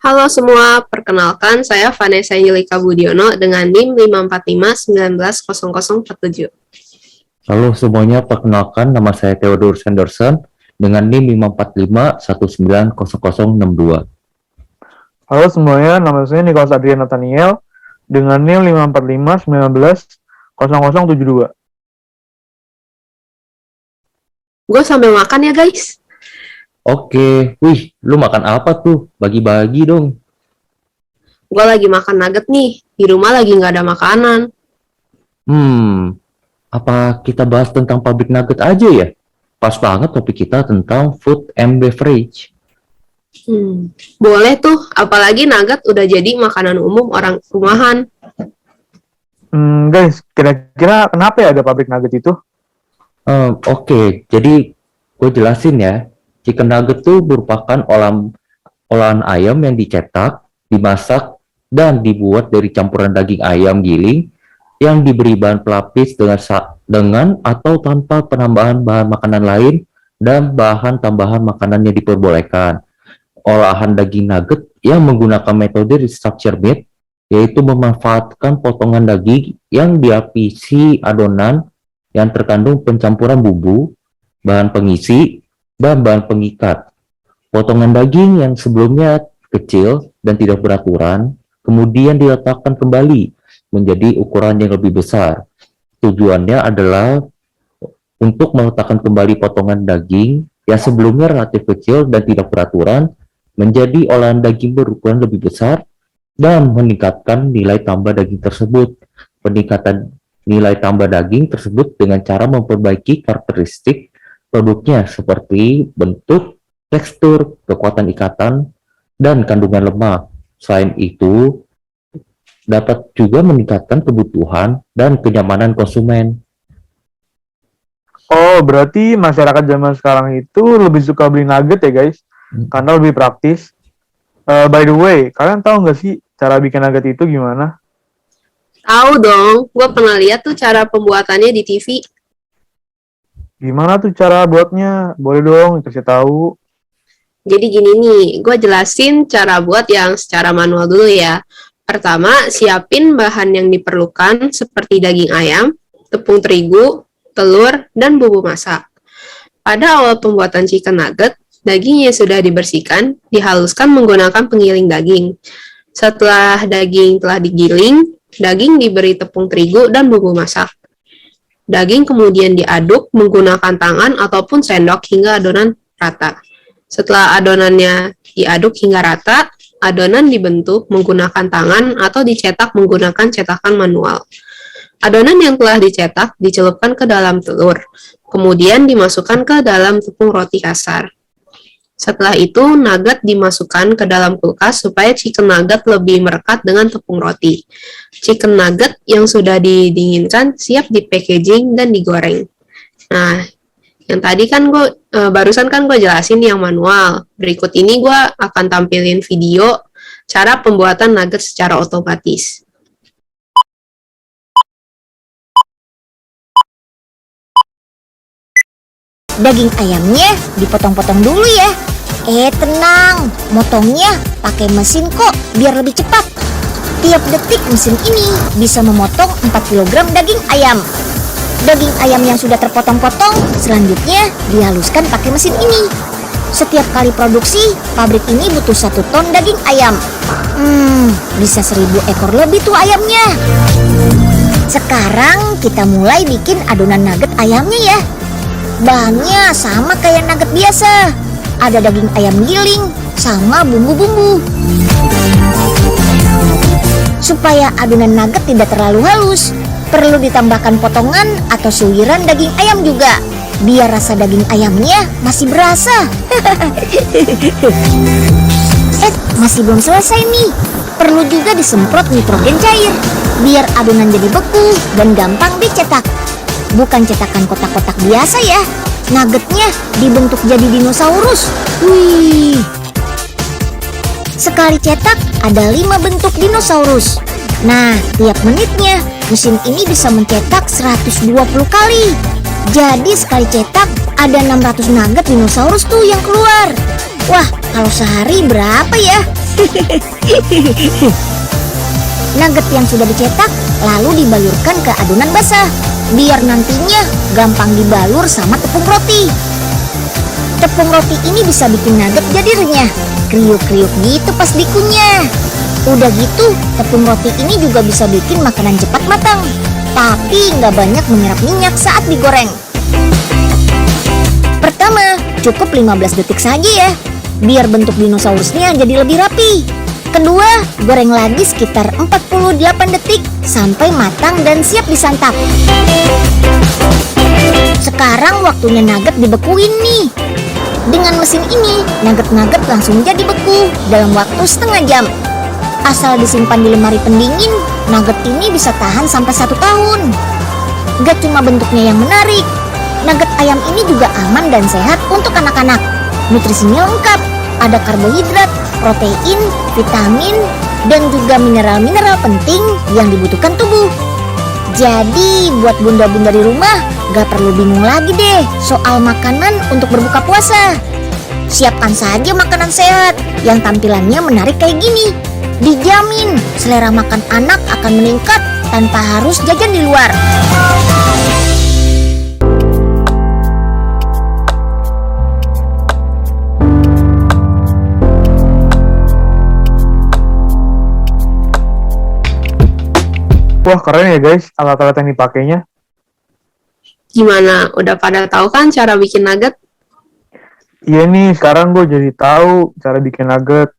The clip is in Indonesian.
Halo semua, perkenalkan saya Vanessa Angelika Budiono dengan NIM 545190047. Halo semuanya, perkenalkan nama saya Theodore Sanderson dengan NIM 545190062. Halo semuanya, nama saya Nicholas Adrian Nathaniel dengan NIM 545190072. Gue sambil makan ya guys. Oke, wih, lu makan apa tuh? Bagi-bagi dong. Gue lagi makan nugget nih, di rumah lagi nggak ada makanan. Apa kita bahas tentang pabrik nugget aja ya? Pas banget topik kita tentang food and beverage. Boleh tuh, apalagi nugget udah jadi makanan umum orang rumahan. Guys, kira-kira kenapa ya ada pabrik nugget itu? Oke, jadi gue jelasin ya. Chicken nugget itu merupakan olahan ayam yang dicetak, dimasak, dan dibuat dari campuran daging ayam giling yang diberi bahan pelapis dengan atau tanpa penambahan bahan makanan lain dan bahan tambahan makanan yang diperbolehkan. Olahan daging nugget yang menggunakan metode restructure meat, yaitu memanfaatkan potongan daging yang dilapisi adonan yang terkandung pencampuran bumbu, bahan pengisi, dan bahan pengikat. Potongan daging yang sebelumnya kecil dan tidak beraturan, kemudian diletakkan kembali menjadi ukuran yang lebih besar. Tujuannya adalah untuk meletakkan kembali potongan daging yang sebelumnya relatif kecil dan tidak beraturan menjadi olahan daging berukuran lebih besar dan meningkatkan nilai tambah daging tersebut. Peningkatan nilai tambah daging tersebut dengan cara memperbaiki karakteristik produknya seperti bentuk, tekstur, kekuatan ikatan, dan kandungan lemak. Selain itu, dapat juga meningkatkan kebutuhan dan kenyamanan konsumen. Oh, berarti masyarakat zaman sekarang itu lebih suka beli nugget ya guys? Karena lebih praktis. By the way, kalian tahu nggak sih cara bikin nugget itu gimana? Tahu dong, gue pernah lihat tuh cara pembuatannya di TV. Gimana tuh cara buatnya? Boleh dong kasih tahu. Jadi gini nih, gue jelasin cara buat yang secara manual dulu ya. Pertama, siapin bahan yang diperlukan seperti daging ayam, tepung terigu, telur, dan bumbu masak. Pada awal pembuatan chicken nugget, dagingnya sudah dibersihkan, dihaluskan menggunakan penggiling daging. Setelah daging telah digiling, daging diberi tepung terigu dan bumbu masak. Daging kemudian diaduk menggunakan tangan ataupun sendok hingga adonan rata. Setelah adonannya diaduk hingga rata, adonan dibentuk menggunakan tangan atau dicetak menggunakan cetakan manual. Adonan yang telah dicetak dicelupkan ke dalam telur, kemudian dimasukkan ke dalam tepung roti kasar. Setelah itu, nugget dimasukkan ke dalam kulkas supaya chicken nugget lebih merekat dengan tepung roti. Chicken nugget yang sudah didinginkan siap di packaging dan digoreng. Nah, yang tadi kan barusan kan gue jelasin yang manual. Berikut ini gue akan tampilin video cara pembuatan nugget secara otomatis. Daging ayamnya dipotong-potong dulu ya. Tenang, motongnya pakai mesin kok biar lebih cepat. Tiap detik mesin ini bisa memotong 4 kg daging ayam. Daging ayam yang sudah terpotong-potong selanjutnya dihaluskan pakai mesin ini. Setiap kali produksi, pabrik ini butuh 1 ton daging ayam. Bisa 1000 ekor lebih tuh ayamnya. Sekarang kita mulai bikin adonan nugget ayamnya ya. Bahannya sama kayak nugget biasa. Ada daging ayam giling sama bumbu-bumbu. Supaya adonan nugget tidak terlalu halus, perlu ditambahkan potongan atau suiran daging ayam juga, biar rasa daging ayamnya masih berasa. Masih belum selesai nih. Perlu juga disemprot nitrogen cair, biar adonan jadi beku dan gampang dicetak. Bukan cetakan kotak-kotak biasa ya. Nuggetnya dibentuk jadi dinosaurus. Wih. Sekali cetak ada 5 bentuk dinosaurus. Nah, tiap menitnya mesin ini bisa mencetak 120 kali. Jadi sekali cetak ada 600 nugget dinosaurus tuh yang keluar. Wah, kalau sehari berapa ya? Nugget yang sudah dicetak lalu dibalurkan ke adonan basah biar nantinya gampang dibalur sama tepung roti. Tepung roti ini bisa bikin nugget jadi renyah, kriuk-kriuk gitu pas dikunyah. Udah gitu, tepung roti ini juga bisa bikin makanan cepat matang, tapi nggak banyak menyerap minyak saat digoreng. Pertama, cukup 15 detik saja ya, biar bentuk dinosaurusnya jadi lebih rapi. Kedua, goreng lagi sekitar 48 detik sampai matang dan siap disantap. Sekarang waktunya nugget dibekuin nih. Dengan mesin ini, nugget-nugget langsung jadi beku dalam waktu setengah jam. Asal disimpan di lemari pendingin, nugget ini bisa tahan sampai 1 tahun. Gak cuma bentuknya yang menarik, nugget ayam ini juga aman dan sehat untuk anak-anak. Nutrisinya lengkap, ada karbohidrat, protein, vitamin, dan juga mineral-mineral penting yang dibutuhkan tubuh. Jadi buat bunda-bunda di rumah, gak perlu bingung lagi deh soal makanan untuk berbuka puasa. Siapkan saja makanan sehat yang tampilannya menarik kayak gini. Dijamin selera makan anak akan meningkat tanpa harus jajan di luar. Wah, keren ya guys alat-alat yang dipakainya. Gimana? Udah pada tahu kan cara bikin nugget? Iya nih, sekarang gue jadi tahu cara bikin nugget.